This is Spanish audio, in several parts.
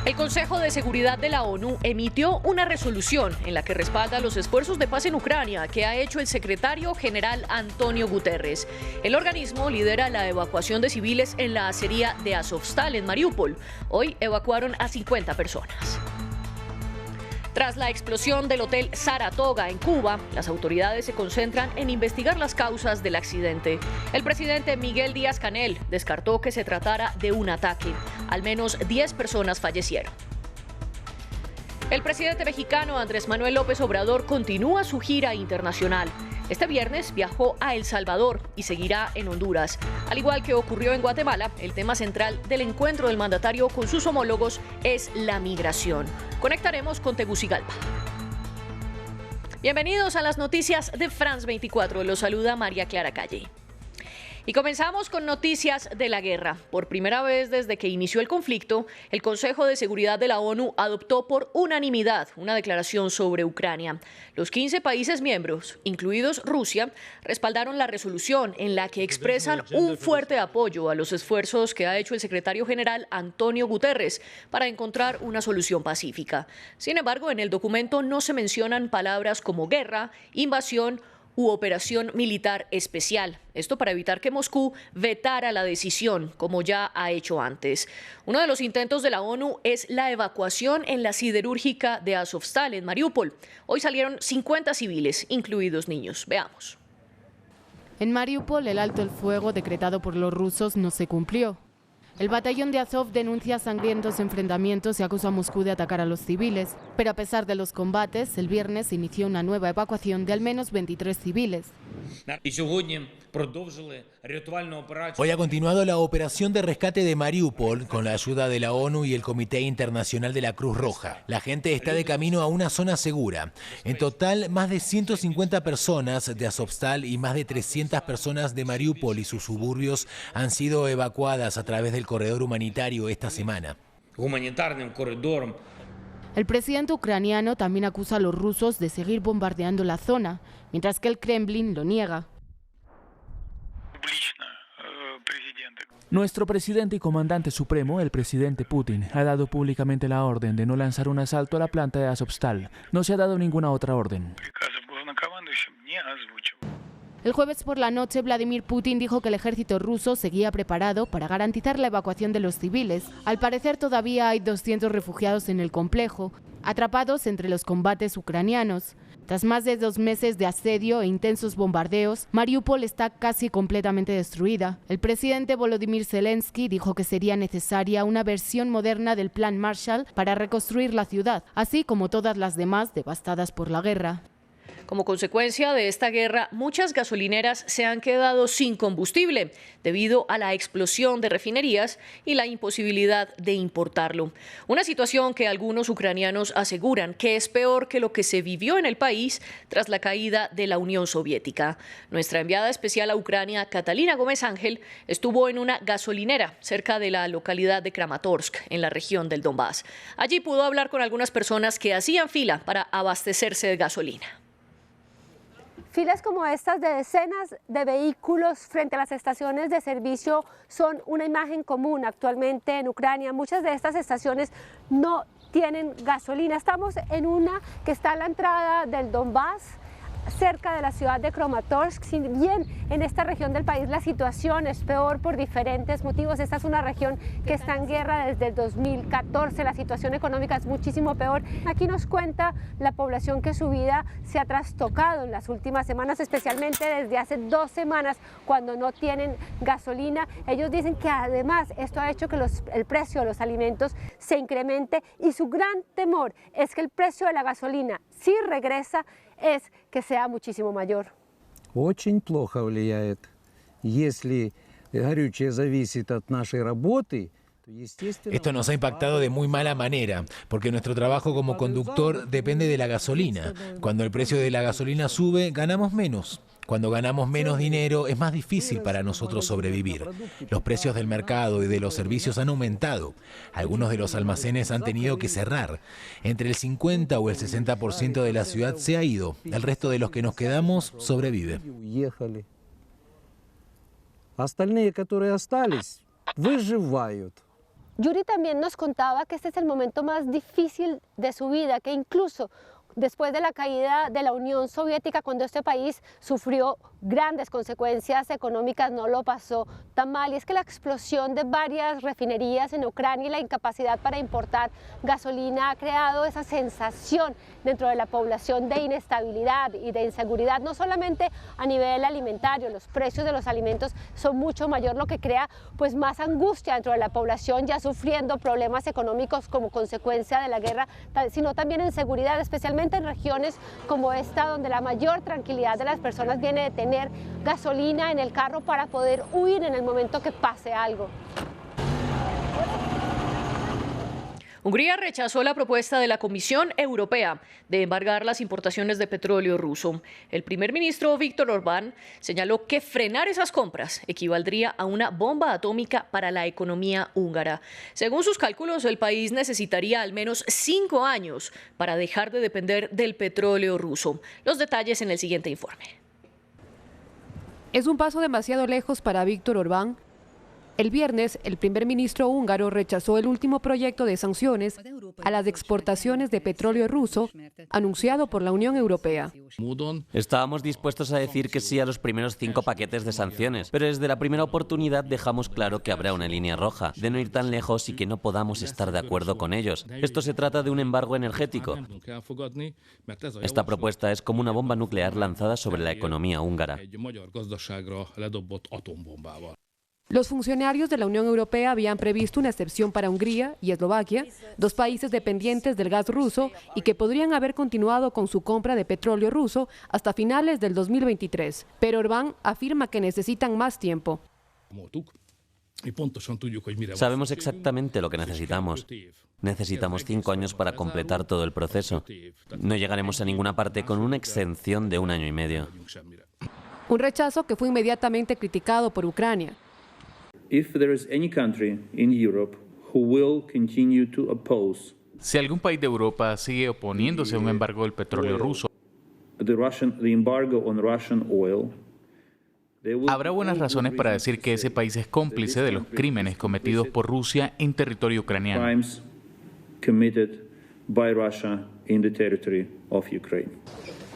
El Consejo de Seguridad de la ONU emitió una resolución en la que respalda los esfuerzos de paz en Ucrania que ha hecho el secretario general Antonio Guterres. El organismo lidera la evacuación de civiles en la acería de Azovstal en Mariupol. Hoy evacuaron a 50 personas. Tras la explosión del hotel Saratoga en Cuba, las autoridades se concentran en investigar las causas del accidente. El presidente Miguel Díaz-Canel descartó que se tratara de un ataque. Al menos 10 personas fallecieron. El presidente mexicano Andrés Manuel López Obrador continúa su gira internacional. Este viernes viajó a El Salvador y seguirá en Honduras. Al igual que ocurrió en Guatemala, el tema central del encuentro del mandatario con sus homólogos es la migración. Conectaremos con Tegucigalpa. Bienvenidos a las noticias de France 24. Los saluda María Clara Calle. Y comenzamos con noticias de la guerra. Por primera vez desde que inició el conflicto, el Consejo de Seguridad de la ONU adoptó por unanimidad una declaración sobre Ucrania. Los 15 países miembros, incluidos Rusia, respaldaron la resolución en la que expresan un fuerte apoyo a los esfuerzos que ha hecho el secretario general Antonio Guterres para encontrar una solución pacífica. Sin embargo, en el documento no se mencionan palabras como guerra, invasión u operación militar especial. Esto para evitar que Moscú vetara la decisión, como ya ha hecho antes. Uno de los intentos de la ONU es la evacuación en la siderúrgica de Azovstal, en Mariupol. Hoy salieron 50 civiles, incluidos niños. Veamos. En Mariupol, el alto el fuego decretado por los rusos no se cumplió. El batallón de Azov denuncia sangrientos enfrentamientos y acusa a Moscú de atacar a los civiles. Pero a pesar de los combates, el viernes se inició una nueva evacuación de al menos 23 civiles. Hoy ha continuado la operación de rescate de Mariupol con la ayuda de la ONU y el Comité Internacional de la Cruz Roja. La gente está de camino a una zona segura. En total, más de 150 personas de Azovstal y más de 300 personas de Mariupol y sus suburbios han sido evacuadas a través del corredor humanitario esta semana. El presidente ucraniano también acusa a los rusos de seguir bombardeando la zona, mientras que el Kremlin lo niega. Nuestro presidente y comandante supremo, el presidente Putin, ha dado públicamente la orden de no lanzar un asalto a la planta de Azovstal. No se ha dado ninguna otra orden. El jueves por la noche, Vladimir Putin dijo que el ejército ruso seguía preparado para garantizar la evacuación de los civiles. Al parecer, todavía hay 200 refugiados en el complejo, atrapados entre los combates ucranianos. Tras más de 2 meses de asedio e intensos bombardeos, Mariupol está casi completamente destruida. El presidente Volodymyr Zelensky dijo que sería necesaria una versión moderna del Plan Marshall para reconstruir la ciudad, así como todas las demás devastadas por la guerra. Como consecuencia de esta guerra, muchas gasolineras se han quedado sin combustible debido a la explosión de refinerías y la imposibilidad de importarlo. Una situación que algunos ucranianos aseguran que es peor que lo que se vivió en el país tras la caída de la Unión Soviética. Nuestra enviada especial a Ucrania, Catalina Gómez Ángel, estuvo en una gasolinera cerca de la localidad de Kramatorsk, en la región del Donbass. Allí pudo hablar con algunas personas que hacían fila para abastecerse de gasolina. Filas como estas de decenas de vehículos frente a las estaciones de servicio son una imagen común actualmente en Ucrania. Muchas de estas estaciones no tienen gasolina. Estamos en una que está a la entrada del Donbass, cerca de la ciudad de Kramatorsk. Si bien en esta región del país la situación es peor por diferentes motivos, esta es una región que está en guerra desde el 2014, la situación económica es muchísimo peor. Aquí nos cuenta la población que su vida se ha trastocado en las últimas semanas, especialmente desde hace 2 semanas cuando no tienen gasolina. Ellos dicen que además esto ha hecho que el precio de los alimentos se incremente y su gran temor es que el precio de la gasolina, si regresa, es que sea muchísimo mayor. Очень плохо влияет. Если горючее зависит от нашей работы, esto nos ha impactado de muy mala manera, porque nuestro trabajo como conductor depende de la gasolina. Cuando el precio de la gasolina sube, ganamos menos. Cuando ganamos menos dinero, es más difícil para nosotros sobrevivir. Los precios del mercado y de los servicios han aumentado. Algunos de los almacenes han tenido que cerrar. Entre el 50 o el 60% de la ciudad se ha ido. El resto de los que nos quedamos sobrevive. Остальные, которые остались, выживают. Yuri también nos contaba que este es el momento más difícil de su vida, que incluso después de la caída de la Unión Soviética, cuando este país sufrió grandes consecuencias económicas, no lo pasó tan mal. Y es que la explosión de varias refinerías en Ucrania y la incapacidad para importar gasolina ha creado esa sensación dentro de la población de inestabilidad y de inseguridad, no solamente a nivel alimentario. Los precios de los alimentos son mucho mayor, lo que crea pues más angustia dentro de la población ya sufriendo problemas económicos como consecuencia de la guerra, sino también inseguridad, especialmente en regiones como esta, donde la mayor tranquilidad de las personas viene de tener gasolina en el carro para poder huir en el momento que pase algo. Hungría rechazó la propuesta de la Comisión Europea de embargar las importaciones de petróleo ruso. El primer ministro Viktor Orbán señaló que frenar esas compras equivaldría a una bomba atómica para la economía húngara. Según sus cálculos, el país necesitaría al menos 5 años para dejar de depender del petróleo ruso. Los detalles en el siguiente informe. Es un paso demasiado lejos para Viktor Orbán. El viernes, el primer ministro húngaro rechazó el último proyecto de sanciones a las exportaciones de petróleo ruso anunciado por la Unión Europea. Estábamos dispuestos a decir que sí a los primeros 5 paquetes de sanciones, pero desde la primera oportunidad dejamos claro que habrá una línea roja, de no ir tan lejos y que no podamos estar de acuerdo con ellos. Esto se trata de un embargo energético. Esta propuesta es como una bomba nuclear lanzada sobre la economía húngara. Los funcionarios de la Unión Europea habían previsto una excepción para Hungría y Eslovaquia, 2 países dependientes del gas ruso y que podrían haber continuado con su compra de petróleo ruso hasta finales del 2023. Pero Orbán afirma que necesitan más tiempo. Sabemos exactamente lo que necesitamos. Necesitamos 5 años para completar todo el proceso. No llegaremos a ninguna parte con una exención de 1 año y medio. Un rechazo que fue inmediatamente criticado por Ucrania. Si algún país de Europa sigue oponiéndose a un embargo del petróleo ruso, habrá buenas razones para decir que ese país es cómplice de los crímenes cometidos por Rusia en territorio ucraniano.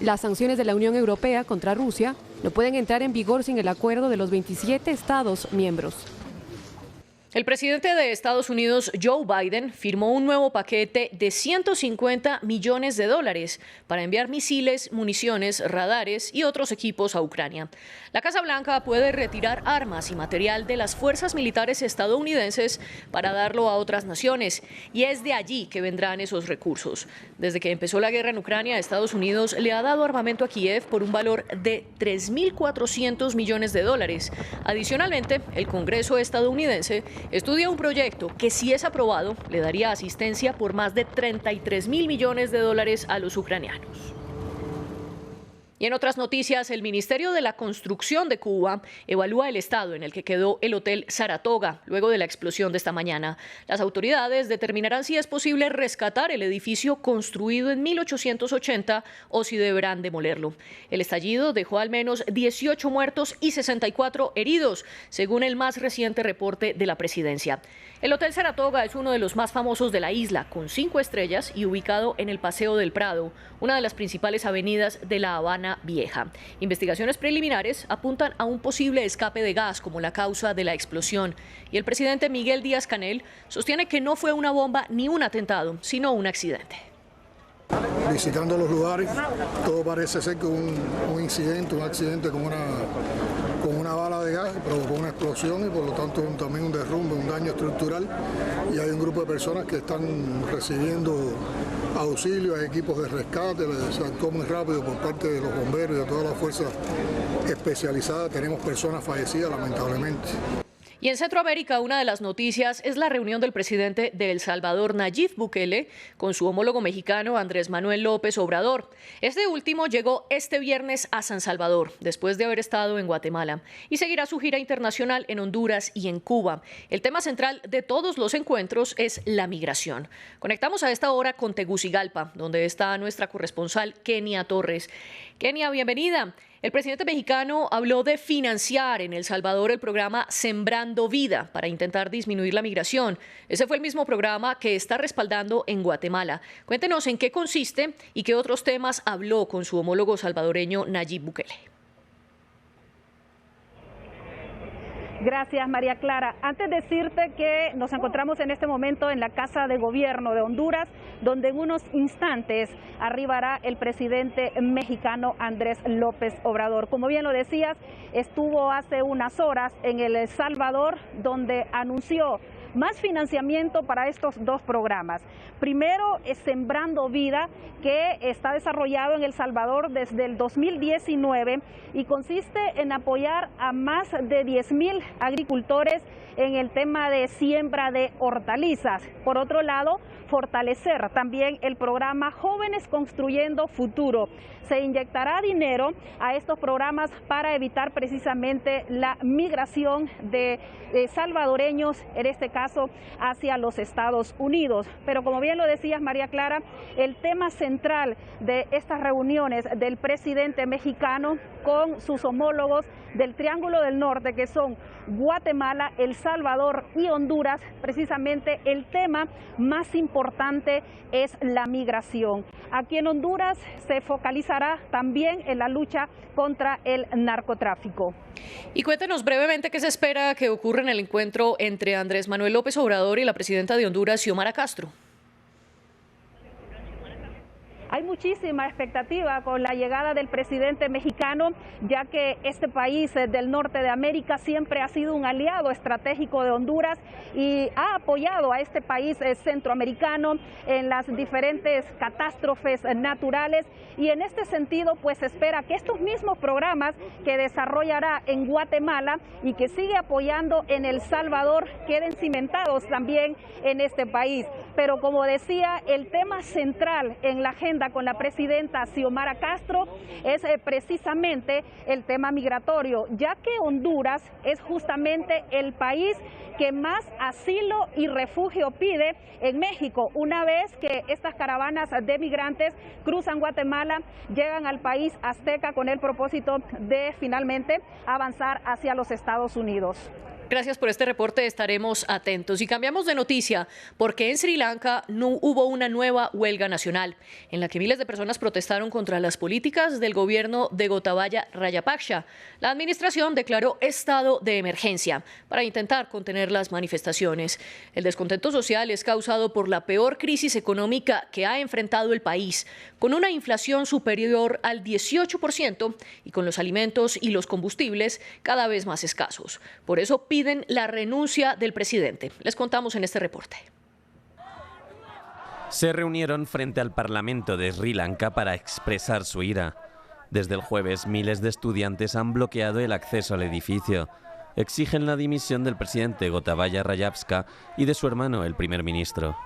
Las sanciones de la Unión Europea contra Rusia no pueden entrar en vigor sin el acuerdo de los 27 Estados miembros. El presidente de Estados Unidos, Joe Biden, firmó un nuevo paquete de $150 millones para enviar misiles, municiones, radares y otros equipos a Ucrania. La Casa Blanca puede retirar armas y material de las fuerzas militares estadounidenses para darlo a otras naciones, y es de allí que vendrán esos recursos. Desde que empezó la guerra en Ucrania, Estados Unidos le ha dado armamento a Kiev por un valor de $3.400 millones. Adicionalmente, el Congreso estadounidense estudia un proyecto que, si es aprobado, le daría asistencia por más de $33.000 millones a los ucranianos. Y en otras noticias, el Ministerio de la Construcción de Cuba evalúa el estado en el que quedó el Hotel Saratoga luego de la explosión de esta mañana. Las autoridades determinarán si es posible rescatar el edificio construido en 1880 o si deberán demolerlo. El estallido dejó al menos 18 muertos y 64 heridos, según el más reciente reporte de la presidencia. El Hotel Saratoga es uno de los más famosos de la isla, con 5 estrellas y ubicado en el Paseo del Prado, una de las principales avenidas de La Habana Vieja. Investigaciones preliminares apuntan a un posible escape de gas como la causa de la explosión, y el presidente Miguel Díaz-Canel sostiene que no fue una bomba ni un atentado, sino un accidente. Visitando los lugares, todo parece ser que un accidente con una bala de gas provocó una explosión y por lo tanto también un derrumbe, un daño estructural, y hay un grupo de personas que están recibiendo auxilio, hay equipos de rescate, se actuó muy rápido por parte de los bomberos y de todas las fuerzas especializadas. Tenemos personas fallecidas lamentablemente. Y en Centroamérica, una de las noticias es la reunión del presidente de El Salvador, Nayib Bukele, con su homólogo mexicano, Andrés Manuel López Obrador. Este último llegó este viernes a San Salvador, después de haber estado en Guatemala, y seguirá su gira internacional en Honduras y en Cuba. El tema central de todos los encuentros es la migración. Conectamos a esta hora con Tegucigalpa, donde está nuestra corresponsal Kenia Torres. Kenia, bienvenida. El presidente mexicano habló de financiar en El Salvador el programa Sembrando Vida para intentar disminuir la migración. Ese fue el mismo programa que está respaldando en Guatemala. Cuéntenos en qué consiste y qué otros temas habló con su homólogo salvadoreño Nayib Bukele. Gracias, María Clara. Antes de decirte que nos encontramos en este momento en la Casa de Gobierno de Honduras, donde en unos instantes arribará el presidente mexicano Andrés López Obrador. Como bien lo decías, estuvo hace unas horas en El Salvador, donde anunció más financiamiento para estos dos programas. Primero es Sembrando Vida, que está desarrollado en El Salvador desde el 2019 y consiste en apoyar a más de 10,000 agricultores en el tema de siembra de hortalizas. Por otro lado, fortalecer también el programa Jóvenes Construyendo Futuro. Se inyectará dinero a estos programas para evitar precisamente la migración de salvadoreños, en este caso hacia los Estados Unidos. Pero como bien lo decías, María Clara, el tema central de estas reuniones del presidente mexicano con sus homólogos del Triángulo del Norte, que son Guatemala, El Salvador y Honduras, precisamente el tema más importante es la migración. Aquí en Honduras se focalizará también en la lucha contra el narcotráfico. Y cuéntenos brevemente qué se espera que ocurra en el encuentro entre Andrés Manuel López Obrador y la presidenta de Honduras, Xiomara Castro. Hay muchísima expectativa con la llegada del presidente mexicano, ya que este país del norte de América siempre ha sido un aliado estratégico de Honduras y ha apoyado a este país centroamericano en las diferentes catástrofes naturales. Y en este sentido, pues se espera que estos mismos programas que desarrollará en Guatemala y que sigue apoyando en El Salvador queden cimentados también en este país. Pero como decía, el tema central en la agenda con la presidenta Xiomara Castro es precisamente el tema migratorio, ya que Honduras es justamente el país que más asilo y refugio pide en México. Una vez que estas caravanas de migrantes cruzan Guatemala, llegan al país azteca con el propósito de finalmente avanzar hacia los Estados Unidos. Gracias por este reporte, estaremos atentos. Y cambiamos de noticia, porque en Sri Lanka no hubo una nueva huelga nacional, en la que miles de personas protestaron contra las políticas del gobierno de Gotabaya Rajapaksa. La administración declaró estado de emergencia para intentar contener las manifestaciones. El descontento social es causado por la peor crisis económica que ha enfrentado el país, con una inflación superior al 18% y con los alimentos y los combustibles cada vez más escasos. Por eso piden la renuncia del presidente. Les contamos en este reporte. Se reunieron frente al Parlamento de Sri Lanka para expresar su ira. Desde el jueves, miles de estudiantes han bloqueado el acceso al edificio. Exigen la dimisión del presidente Gotabaya Rajapaksa y de su hermano, el primer ministro.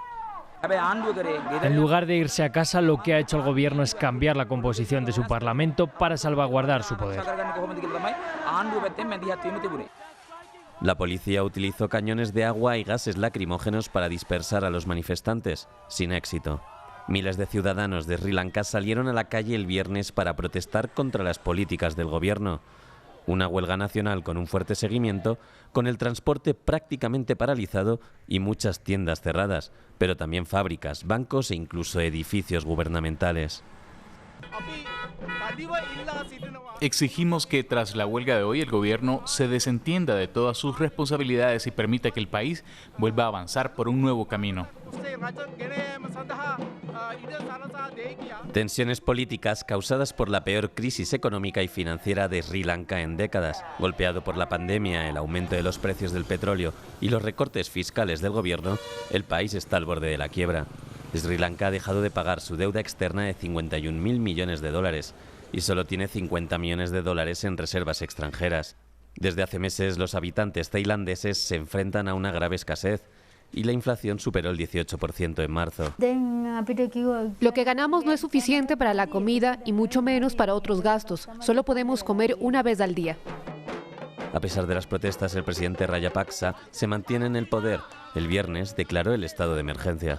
En lugar de irse a casa, lo que ha hecho el gobierno es cambiar la composición de su parlamento para salvaguardar su poder. La policía utilizó cañones de agua y gases lacrimógenos para dispersar a los manifestantes, sin éxito. Miles de ciudadanos de Sri Lanka salieron a la calle el viernes para protestar contra las políticas del gobierno. Una huelga nacional con un fuerte seguimiento, con el transporte prácticamente paralizado y muchas tiendas cerradas, pero también fábricas, bancos e incluso edificios gubernamentales. Exigimos que tras la huelga de hoy el gobierno se desentienda de todas sus responsabilidades y permita que el país vuelva a avanzar por un nuevo camino. Tensiones políticas causadas por la peor crisis económica y financiera de Sri Lanka en décadas, golpeado por la pandemia, el aumento de los precios del petróleo y los recortes fiscales del gobierno, el país está al borde de la quiebra. Sri Lanka ha dejado de pagar su deuda externa de 51.000 millones de dólares y solo tiene 50 millones de dólares en reservas extranjeras. Desde hace meses, los habitantes tailandeses se enfrentan a una grave escasez y la inflación superó el 18% en marzo. Lo que ganamos no es suficiente para la comida y mucho menos para otros gastos. Solo podemos comer una vez al día. A pesar de las protestas, el presidente Rajapaksa se mantiene en el poder. El viernes declaró el estado de emergencia.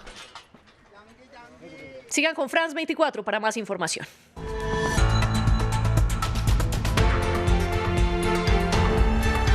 Sigan con France 24 para más información.